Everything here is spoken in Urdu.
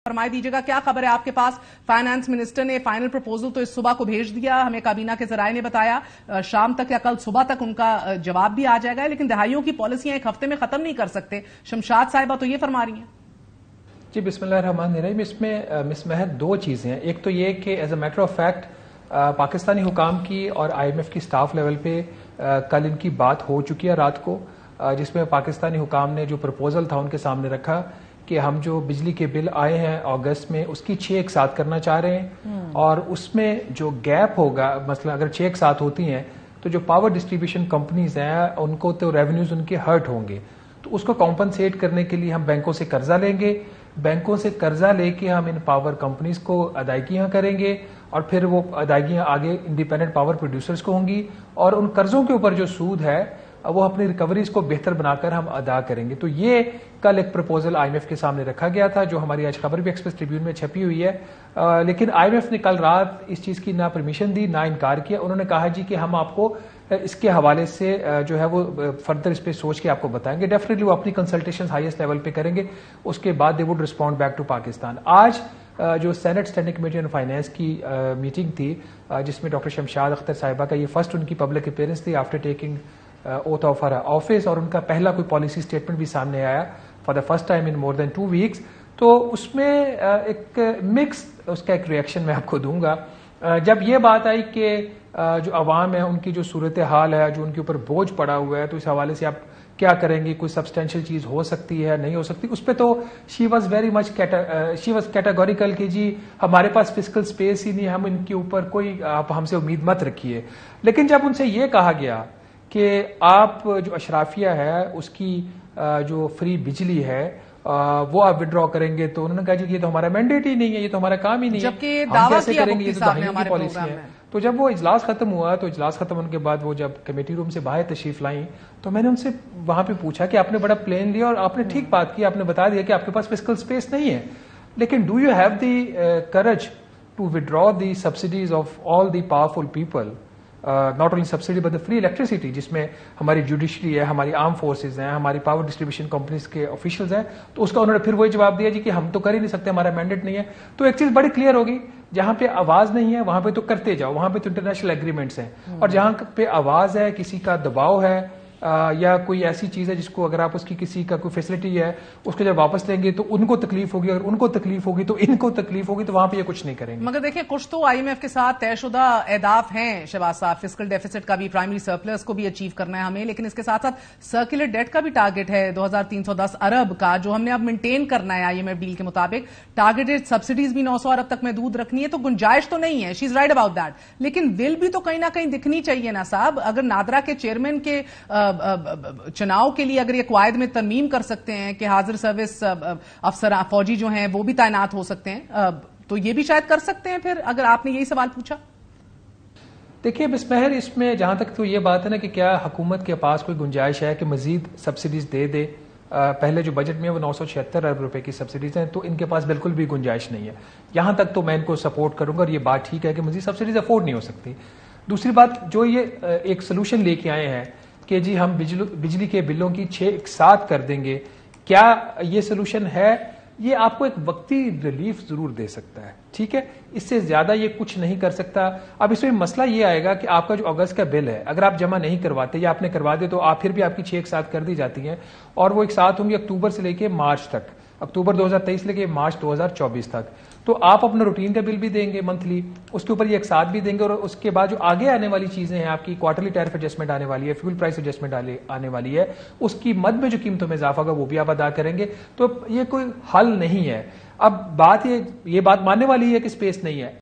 فرمائے دیجیے گا کیا خبر ہے آپ کے پاس؟ فائنانس منسٹر نے فائنل پروپوزل تو اس صبح کو بھیج دیا، ہمیں کابینہ کے ذرائع نے بتایا شام تک یا کل صبح تک ان کا جواب بھی آ جائے گا، لیکن دہائیوں کی پالیسیاں ایک ہفتے میں ختم نہیں کر سکتے۔ شمشاد صاحبہ تو یہ فرما رہی ہیں۔ جی بسم اللہ الرحمن الرحیم، اس میں مس مہر دو چیزیں ہیں۔ ایک تو یہ کہ as a matter of fact Pakistani حکام کی اور آئی ایم ایف کی سٹاف لیول پہ کل ان کی بات ہو چکی ہے رات کو، جس میں پاکستانی حکام نے جو پرپوزل تھا ان کے سامنے رکھا کہ ہم جو بجلی کے بل آئے ہیں اگست میں اس کی 6 ایک ساتھ کرنا چاہ رہے ہیں، اور اس میں جو گیپ ہوگا، مثلا اگر 6 ایک ساتھ ہوتی ہیں تو جو پاور ڈسٹریبیوشن کمپنیز ہیں ان کو تو ریونیوز ان کے ہرٹ ہوں گے، تو اس کو کمپنسیٹ کرنے کے لیے ہم بینکوں سے قرضہ لیں گے، بینکوں سے قرضہ لے کے ہم ان پاور کمپنیز کو ادائیگیاں کریں گے، اور پھر وہ ادائیگیاں آگے انڈیپینڈنٹ پاور پروڈیوسرز کو ہوں گی، اور ان قرضوں کے اوپر جو سود ہے وہ اپنی ریکوریز کو بہتر بنا کر ہم ادا کریں گے۔ تو یہ کل ایک پرپوزل آئی ایم ایف کے سامنے رکھا گیا تھا، جو ہماری آج خبر بھی ایکسپریس ٹریبیون میں چھپی ہوئی ہے، لیکن آئی ایم ایف نے کل رات اس چیز کی نہ پرمیشن دی نہ انکار کیا۔ انہوں نے کہا جی کہ ہم آپ کو اس کے حوالے سے جو ہے وہ فردر اس پہ سوچ کے آپ کو بتائیں گے، ڈیفینیٹلی وہ اپنی کنسلٹیشن ہائیسٹ لیول پہ کریں گے، اس کے بعد they would respond back to Pakistan. آج جو senate standing committee on finance کی میٹنگ تھی، جس میں ڈاکٹر شمشاد اختر صاحبہ کا یہ فرسٹ ان کی پبلک اپیئرنس تھی after taking oath of her office, اور ان کا پہلا کوئی پالیسی اسٹیٹمنٹ بھی سامنے آیا فار دا فرسٹ ٹائم ان مور دین 2 ویکس، تو اس میں ایک مکس اس کا ایک ریئیکشن میں آپ کو دوں گا۔ جب یہ بات آئی کہ جو عوام ہے ان کی جو صورتحال ہے، جو ان کے اوپر بوجھ پڑا ہوا ہے، تو اس حوالے سے آپ کیا کریں گے، کوئی سبسٹینشیل چیز ہو سکتی ہے نہیں ہو سکتی، اس پہ تو شی واز کیٹاگوریکل کہ جی ہمارے پاس فسکل اسپیس ہی نہیں، ہم ان کے اوپر کوئی آپ ہم سے امید مت رکھیے۔ لیکن جب ان سے یہ کہا گیا کہ آپ جو اشرافیہ ہے اس کی جو فری بجلی ہے وہ آپ وڈرا کریں گے، تو انہوں نے کہا جی یہ تو ہمارا مینڈیٹ ہی نہیں ہے، یہ تو ہمارا کام ہی نہیں ہے، جبکہ ہم دعویٰ کیسے کیا کریں گے، یہ تو دہائیوں کی پالیسی ہے۔ میں تو جب وہ اجلاس ختم ہوا، تو اجلاس ختم ہونے کے بعد وہ جب کمیٹی روم سے باہر تشریف لائیں، تو میں نے ان سے وہاں پہ پوچھا کہ آپ نے بڑا پلین لیا اور آپ نے ٹھیک بات کی، آپ نے بتا دیا کہ آپ کے پاس فسکل اسپیس نہیں ہے، لیکن do you have the courage to withdraw the subsidies of all the powerful people, not only subsidy but the free electricity, جس میں ہماری جوڈیشری ہے، ہماری آرم فورسز ہیں، ہماری پاور ڈسٹریبیوشن کمپنیز کے آفیشلز ہیں، تو اس کا انہوں نے پھر وہی جواب دیا جی کہ ہم تو کر ہی نہیں سکتے، ہمارا مینڈیٹ نہیں ہے۔ تو ایک چیز بڑی کلیئر ہوگی، جہاں پہ آواز نہیں ہے وہاں پہ تو کرتے جاؤ، وہاں پہ تو انٹرنیشنل ایگریمنٹس ہیں، اور جہاں پہ آواز ہے، کسی کا دباؤ ہے یا کوئی ایسی چیز ہے جس کو اگر آپ اس کی کسی کا کوئی فیسلٹی ہے اس کو جب واپس لیں گے تو ان کو تکلیف ہوگی، اگر ان کو تکلیف ہوگی تو ان کو تکلیف ہوگی، تو وہاں پہ یہ کچھ نہیں کریں گے۔ مگر دیکھیں کچھ تو آئی ایم ایف کے ساتھ طے شدہ اہداف ہیں شہباز صاحب، فسکل ڈیفیسٹ کا بھی، پرائمری سرپلس کو بھی اچیو کرنا ہے ہمیں، لیکن اس کے ساتھ ساتھ سرکولر ڈیٹ کا بھی ٹارگٹ ہے 2310 ارب کا، جو ہم نے اب مینٹین کرنا ہے آئی ایم ایف ڈیل کے مطابق۔ ٹارگیٹڈ سبسڈیز بھی 900 ارب تک محدود رکھنی ہے، تو گنجائش تو نہیں ہے، شی از رائٹ اباؤٹ دیٹ، لیکن ول بھی تو کہیں نہ کہیں دکھنی چاہیے نا صاحب۔ اگر نادرا کے چیئرمین کے چناؤ کے لیے اگر یہ قواعد میں ترمیم کر سکتے ہیں کہ حاضر سروس افسر فوجی جو ہیں وہ بھی تعینات ہو سکتے ہیں، تو یہ بھی شاید کر سکتے ہیں پھر، اگر آپ نے یہی سوال پوچھا۔ دیکھیے بس مہر، اس میں جہاں تک تو یہ بات ہے نا کہ کیا حکومت کے پاس کوئی گنجائش ہے کہ مزید سبسڈیز دے، پہلے جو بجٹ میں وہ 976 ارب روپے کی سبسڈیز ہیں، تو ان کے پاس بالکل بھی گنجائش نہیں ہے، یہاں تک تو میں ان کو سپورٹ کروں گا، اور یہ بات ٹھیک ہے کہ مزید سبسڈیز افورڈ نہیں ہو سکتی۔ دوسری بات جو یہ ایک سولوشن لے کے آئے ہیں کہ جی ہم بجلی کے بلوں کی 6 ایک ساتھ کر دیں گے، کیا یہ سولوشن ہے؟ یہ آپ کو ایک وقتی ریلیف ضرور دے سکتا ہے، ٹھیک ہے، اس سے زیادہ یہ کچھ نہیں کر سکتا۔ اب اس میں مسئلہ یہ آئے گا کہ آپ کا جو اگست کا بل ہے اگر آپ جمع نہیں کرواتے یا آپ نے کروا دے تو آپ پھر بھی آپ کی 6 ایک ساتھ کر دی جاتی ہیں، اور وہ ایک ساتھ ہوں گی اکتوبر سے لے کے مارچ تک، اکتوبر 2023 لے کے مارچ 2024 تک، تو آپ اپنا روٹین کا بل بھی دیں گے منتھلی، اس کے اوپر یہ ایک ساتھ بھی دیں گے، اور اس کے بعد جو آگے آنے والی چیزیں ہیں، آپ کی کوارٹرلی ٹیرف ایڈجسٹمنٹ آنے والی ہے، فیول پرائس ایڈجسٹمنٹ آنے والی ہے، اس کی مد میں جو قیمتوں میں اضافہ ہوگا وہ بھی آپ ادا کریں گے، تو یہ کوئی حل نہیں ہے۔ اب بات یہ بات ماننے والی ہے کہ اسپیس نہیں ہے۔